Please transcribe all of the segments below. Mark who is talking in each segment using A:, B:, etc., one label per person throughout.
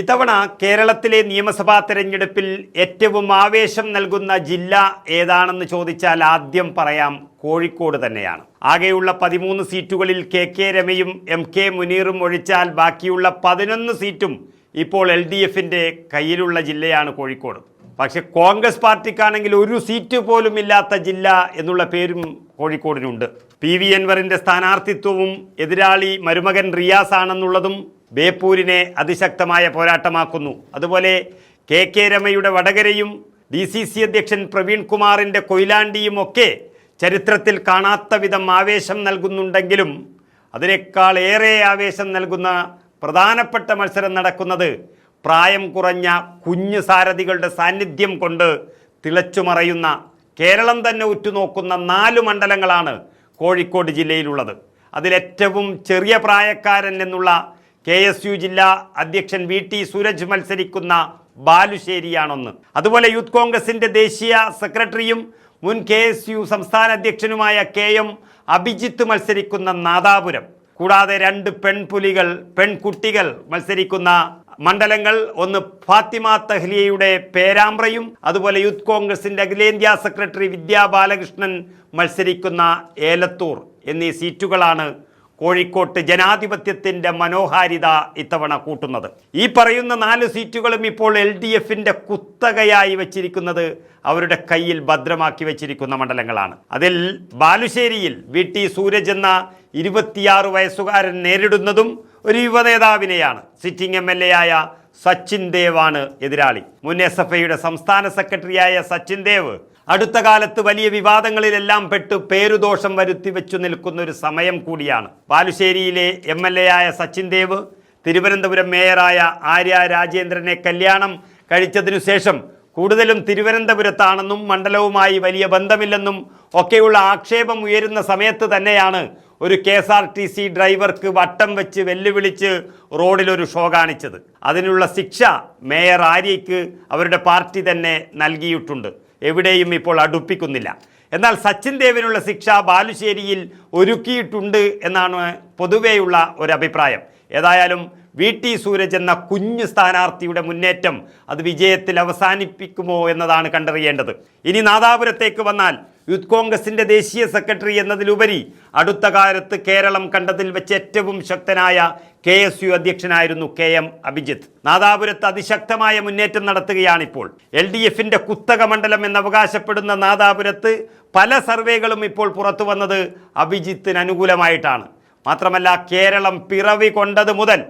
A: ഇത്തവണ കേരളത്തിലെ നിയമസഭാ തെരഞ്ഞെടുപ്പിൽ ഏറ്റവും ആവേശം നൽകുന്ന ജില്ല ഏതാണെന്ന് ചോദിച്ചാൽ ആദ്യം പറയാം കോഴിക്കോട് തന്നെയാണ്. ആകെയുള്ള 13 സീറ്റുകളിൽ കെ രമയും MK മുനീറും ഒഴിച്ചാൽ ബാക്കിയുള്ള 11 സീറ്റും ഇപ്പോൾ LDFിൻ്റെ കയ്യിലുള്ള ജില്ലയാണ് കോഴിക്കോട്. പക്ഷെ കോൺഗ്രസ് പാർട്ടിക്കാണെങ്കിൽ ഒരു സീറ്റ് പോലും ഇല്ലാത്ത ജില്ല എന്നുള്ള പേരും കോഴിക്കോടിനുണ്ട്. PV അൻവറിൻ്റെ സ്ഥാനാർത്ഥിത്വവും എതിരാളി മരുമകൻ റിയാസ് ആണെന്നുള്ളതും ബേപ്പൂരിനെ അതിശക്തമായ പോരാട്ടമാക്കുന്നു. അതുപോലെ കെ രമയുടെ വടകരയും DCC അധ്യക്ഷൻ പ്രവീൺ കുമാറിൻ്റെ കൊയിലാണ്ടിയും ഒക്കെ ചരിത്രത്തിൽ കാണാത്ത വിധം ആവേശം നൽകുന്നുണ്ടെങ്കിലും അതിനേക്കാൾ ഏറെ ആവേശം നൽകുന്ന പ്രധാനപ്പെട്ട മത്സരം നടക്കുന്നത് പ്രായം കുറഞ്ഞ കുഞ്ഞു സാരഥികളുടെ സാന്നിധ്യം കൊണ്ട് തിളച്ചുമറയുന്ന കേരളം തന്നെ ഉറ്റുനോക്കുന്ന 4 മണ്ഡലങ്ങളാണ് കോഴിക്കോട് ജില്ലയിലുള്ളത്. അതിലേറ്റവും ചെറിയ പ്രായക്കാരൻ എന്നുള്ള KSU ജില്ലാ അധ്യക്ഷൻ VT സൂരജ് മത്സരിക്കുന്ന ബാലുശ്ശേരിയാണൊന്ന്. അതുപോലെ യൂത്ത് കോൺഗ്രസിൻ്റെ ദേശീയ സെക്രട്ടറിയും മുൻ KSU സംസ്ഥാന അധ്യക്ഷനുമായ KM അഭിജിത്ത് മത്സരിക്കുന്ന നാദാപുരം, കൂടാതെ 2 പെൺകുട്ടികൾ മത്സരിക്കുന്ന മണ്ഡലങ്ങൾ, ഒന്ന് ഫാത്തിമ തഹ്ലിയയുടെ പേരാമ്പ്രയും അതുപോലെ യൂത്ത് കോൺഗ്രസിൻ്റെ അഖിലേന്ത്യാ സെക്രട്ടറി വിദ്യാ ബാലകൃഷ്ണൻ മത്സരിക്കുന്ന ഏലത്തൂർ എന്നീ സീറ്റുകളാണ് കോഴിക്കോട്ട് ജനാധിപത്യത്തിൻ്റെ മനോഹാരിത ഇത്തവണ കൂട്ടുന്നത്. ഈ പറയുന്ന 4 സീറ്റുകളും ഇപ്പോൾ LDFിൻ്റെ കുത്തകയായി വച്ചിരിക്കുന്നത് അവരുടെ കയ്യിൽ ഭദ്രമാക്കി വച്ചിരിക്കുന്ന മണ്ഡലങ്ങളാണ്. അതിൽ ബാലുശ്ശേരിയിൽ VT സൂരജ് എന്ന 26 വയസ്സുകാരൻ നേരിടുന്നതും ഒരു യുവനേതാവിനെയാണ്. സിറ്റിംഗ് MLA ആയ സച്ചിൻ ദേവ് ആണ് എതിരാളി. മുൻ SFIയുടെ സംസ്ഥാന സെക്രട്ടറിയായ സച്ചിൻ ദേവ് അടുത്ത കാലത്ത് വലിയ വിവാദങ്ങളിലെല്ലാം പെട്ട് പേരുദോഷം വരുത്തി വെച്ചു നിൽക്കുന്ന ഒരു സമയം കൂടിയാണ്. ബാലുശ്ശേരിയിലെ MLA ആയ സച്ചിൻ ദേവ് തിരുവനന്തപുരം മേയറായ ആര്യ രാജേന്ദ്രനെ കല്യാണം കഴിച്ചതിനു ശേഷം കൂടുതലും തിരുവനന്തപുരത്താണെന്നും മണ്ഡലവുമായി വലിയ ബന്ധമില്ലെന്നും ഒക്കെയുള്ള ആക്ഷേപം ഉയരുന്ന സമയത്ത് തന്നെയാണ് ഒരു KSRTC ഡ്രൈവർക്ക് വട്ടം വെച്ച് വെല്ലുവിളിച്ച് റോഡിലൊരു ഷോ കാണിച്ചത്. അതിനുള്ള ശിക്ഷ മേയർ ആര്യയ്ക്ക് അവരുടെ പാർട്ടി തന്നെ നൽകിയിട്ടുണ്ട്. എവിടെയും ഇപ്പോൾ അടുപ്പിക്കുന്നില്ല. എന്നാൽ സച്ചിൻ ദേവിനുള്ള ശിക്ഷ ബാലുശ്ശേരിയിൽ ഒരുക്കിയിട്ടുണ്ട് എന്നാണ് പൊതുവെയുള്ള ഒരു അഭിപ്രായം. ഏതായാലും VT സൂരജ് എന്ന കുഞ്ഞു സ്ഥാനാർത്ഥിയുടെ മുന്നേറ്റം അത് വിജയത്തിൽ അവസാനിപ്പിക്കുമോ എന്നതാണ് കണ്ടറിയേണ്ടത്. ഇനി നാദാപുരത്തേക്ക് വന്നാൽ യൂത്ത് കോൺഗ്രസിൻ്റെ ദേശീയ സെക്രട്ടറി എന്നതിലുപരി അടുത്ത കാലത്ത് കേരളം കണ്ടതിൽ വെച്ച് ഏറ്റവും ശക്തനായ KSU അധ്യക്ഷനായിരുന്നു KM അഭിജിത്ത്. നാദാപുരത്ത് അതിശക്തമായ മുന്നേറ്റം നടത്തുകയാണിപ്പോൾ. LDFിൻ്റെ കുത്തക മണ്ഡലം എന്നവകാശപ്പെടുന്ന നാദാപുരത്ത് പല സർവേകളും ഇപ്പോൾ പുറത്തു വന്നത് അഭിജിത്തിന് അനുകൂലമായിട്ടാണ്. മാത്രമല്ല, കേരളം പിറവി കൊണ്ടത് മുതൽ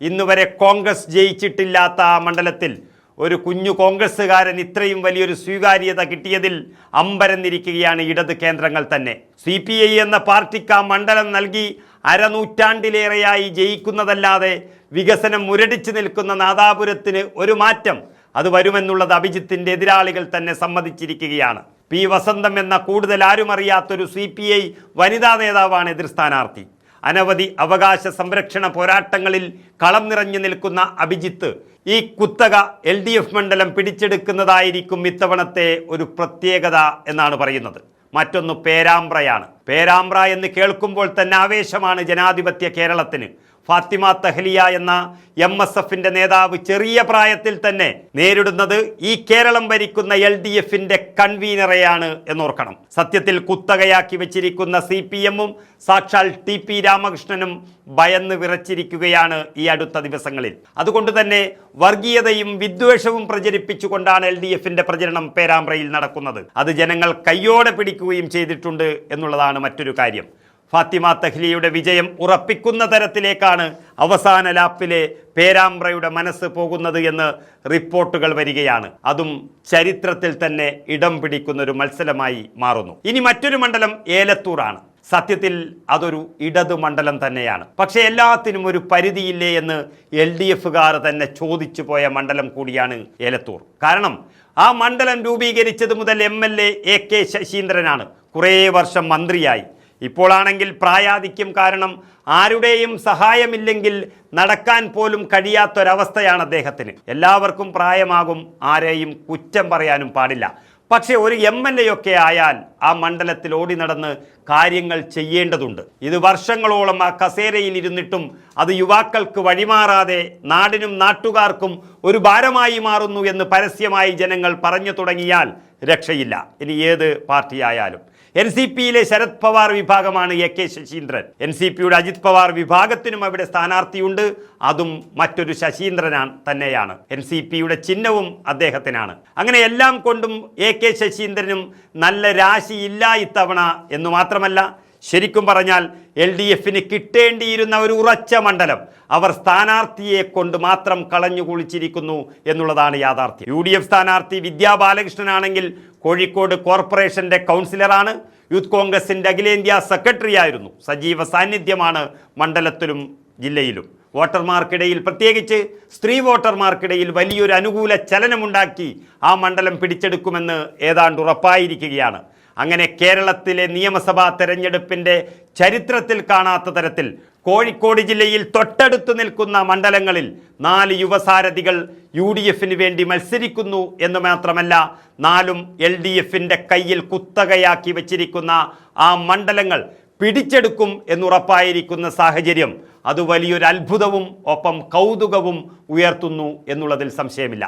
A: ഇന്നുവരെ കോൺഗ്രസ് ജയിച്ചിട്ടില്ലാത്ത ആ മണ്ഡലത്തിൽ ഒരു കുഞ്ഞു കോൺഗ്രസ്സുകാരൻ ഇത്രയും വലിയൊരു സ്വീകാര്യത കിട്ടിയതിൽ അമ്പരന്നിരിക്കുകയാണ് ഇടത് കേന്ദ്രങ്ങൾ തന്നെ. CPI എന്ന പാർട്ടിക്ക് ആ മണ്ഡലം നൽകി അരനൂറ്റാണ്ടിലേറെയായി ജയിക്കുന്നതല്ലാതെ വികസനം മുരടിച്ചു നിൽക്കുന്ന നാദാപുരത്തിന് ഒരു മാറ്റം അത് വരുമെന്നുള്ളത് അഭിജിത്തിൻ്റെ എതിരാളികൾ തന്നെ സമ്മതിച്ചിരിക്കുകയാണ്. P വസന്തം എന്ന കൂടുതൽ ആരും അറിയാത്തൊരു CPI വനിതാ നേതാവാണ് എതിർ സ്ഥാനാർത്ഥി. അനവധി അവകാശ സംരക്ഷണ പോരാട്ടങ്ങളിൽ കളം നിറഞ്ഞു നിൽക്കുന്ന അഭിജിത്ത് ഈ കുത്തക LDF മണ്ഡലം പിടിച്ചെടുക്കുന്നതായിരിക്കും ഇത്തവണത്തെ ഒരു പ്രത്യേകത എന്നാണ് പറയുന്നത്. മറ്റൊന്ന് പേരാമ്പ്രയാണ്. പേരാമ്പ്ര എന്ന് കേൾക്കുമ്പോൾ തന്നെ ആവേശമാണ് ജനാധിപത്യ കേരളത്തിന്. ഫാത്തിമ തഹ്ലിയ എന്ന MSFൻ്റെ നേതാവ് ചെറിയ പ്രായത്തിൽ തന്നെ നേരിടുന്നത് ഈ കേരളം ഭരിക്കുന്ന LDFിൻ്റെ കൺവീനറെയാണ് എന്നോർക്കണം. സത്യത്തിൽ കുത്തകയാക്കി വെച്ചിരിക്കുന്ന CPMും സാക്ഷാൽ TP രാമകൃഷ്ണനും ഭയന്ന് വിറച്ചിരിക്കുകയാണ് ഈ അടുത്ത ദിവസങ്ങളിൽ. അതുകൊണ്ട് തന്നെ വർഗീയതയും വിദ്വേഷവും പ്രചരിപ്പിച്ചുകൊണ്ടാണ് LDFിൻ്റെ പ്രചരണം പേരാമ്പ്രയിൽ നടക്കുന്നത്. അത് ജനങ്ങൾ കയ്യോടെ പിടിക്കുകയും ചെയ്തിട്ടുണ്ട് എന്നുള്ളതാണ് മറ്റൊരു കാര്യം. ഫാത്തിമ തഹ്ലിയുടെ വിജയം ഉറപ്പിക്കുന്ന തരത്തിലേക്കാണ് അവസാന ലാപ്പിലെ പേരാമ്പ്രയുടെ മനസ്സ് പോകുന്നത് എന്ന് റിപ്പോർട്ടുകൾ വരികയാണ്. അതും ചരിത്രത്തിൽ തന്നെ ഇടം പിടിക്കുന്ന ഒരു മത്സരമായി മാറുന്നു. ഇനി മറ്റൊരു മണ്ഡലം ഏലത്തൂറാണ്. സത്യത്തിൽ അതൊരു ഇടത് മണ്ഡലം തന്നെയാണ്. പക്ഷേ എല്ലാത്തിനും ഒരു പരിധിയില്ലേ എന്ന് LDFുകാർ തന്നെ ചോദിച്ചു പോയ മണ്ഡലം കൂടിയാണ് ഏലത്തൂർ. കാരണം ആ മണ്ഡലം രൂപീകരിച്ചത് മുതൽ MLA AK ശശീന്ദ്രനാണ്. കുറേ വർഷം മന്ത്രിയായി. ഇപ്പോഴാണെങ്കിൽ പ്രായാധിക്യം കാരണം ആരുടെയും സഹായമില്ലെങ്കിൽ നടക്കാൻ പോലും കഴിയാത്തൊരവസ്ഥയാണ് അദ്ദേഹത്തിന്. എല്ലാവർക്കും പ്രായമാകും, ആരെയും കുറ്റം പറയാനും പാടില്ല. പക്ഷേ ഒരു MLA ഒക്കെ ആയാൽ ആ മണ്ഡലത്തിൽ ഓടി നടന്ന് കാര്യങ്ങൾ ചെയ്യേണ്ടതുണ്ട്. ഇത് വർഷങ്ങളോളം ആ കസേരയിൽ ഇരുന്നിട്ടും അത് യുവാക്കൾക്ക് വഴിമാറാതെ നാടിനും നാട്ടുകാർക്കും ഒരു ഭാരമായി മാറുന്നു എന്ന് പരസ്യമായി ജനങ്ങൾ പറഞ്ഞു തുടങ്ങിയാൽ രക്ഷയില്ല. ഇനി ഏത് പാർട്ടിയായാലും. NCPയിലെ ശരത് പവാർ വിഭാഗമാണ് AK ശശീന്ദ്രൻ. NCPയുടെ അജിത് പവാർ വിഭാഗത്തിനും അവിടെ സ്ഥാനാർത്ഥിയുണ്ട്. അതും മറ്റൊരു ശശീന്ദ്രനാണ് തന്നെയാണ്. NCPയുടെ ചിഹ്നവും അദ്ദേഹത്തിനാണ്. അങ്ങനെ എല്ലാം കൊണ്ടും AK ശശീന്ദ്രനും നല്ല രാശിയില്ല ഇത്തവണ എന്ന് മാത്രമല്ല, ശരിക്കും പറഞ്ഞാൽ LDFന് കിട്ടേണ്ടിയിരുന്ന ഒരു ഉറച്ച മണ്ഡലം അവർ സ്ഥാനാർത്ഥിയെ കൊണ്ട് മാത്രം കളഞ്ഞു കുളിച്ചിരിക്കുന്നു എന്നുള്ളതാണ് യാഥാർത്ഥ്യം. UDF സ്ഥാനാർത്ഥി വിദ്യാ ബാലകൃഷ്ണനാണെങ്കിൽ കോഴിക്കോട് കോർപ്പറേഷന്റെ കൗൺസിലറാണ്. യൂത്ത് കോൺഗ്രസിന്റെ അഖിലേന്ത്യാ സെക്രട്ടറി ആയിരുന്നു. സജീവ സാന്നിധ്യമാണ് മണ്ഡലത്തിലും ജില്ലയിലും. വോട്ടർമാർക്കിടയിൽ, പ്രത്യേകിച്ച് സ്ത്രീ വോട്ടർമാർക്കിടയിൽ വലിയൊരു അനുകൂല ചലനമുണ്ടാക്കി ആ മണ്ഡലം പിടിച്ചെടുക്കുമെന്ന് ഏതാണ്ട് ഉറപ്പായിരിക്കുകയാണ്. അങ്ങനെ കേരളത്തിലെ നിയമസഭാ തെരഞ്ഞെടുപ്പിൻ്റെ ചരിത്രത്തിൽ കാണാത്ത തരത്തിൽ കോഴിക്കോട് ജില്ലയിൽ തൊട്ടടുത്ത് നിൽക്കുന്ന മണ്ഡലങ്ങളിൽ 4 യുവസാരഥികൾ UDFന് വേണ്ടി മത്സരിക്കുന്നു എന്ന് മാത്രമല്ല, 4ഉം LDFന്റെ കയ്യിൽ കുത്തകയാക്കി വച്ചിരിക്കുന്ന ആ മണ്ഡലങ്ങൾ പിടിച്ചെടുക്കും എന്നുറപ്പായിരിക്കുന്ന സാഹചര്യം അത് വലിയൊരു അത്ഭുതവും ഒപ്പം കൗതുകവും ഉയർത്തുന്നു എന്നുള്ളതിൽ സംശയമില്ല.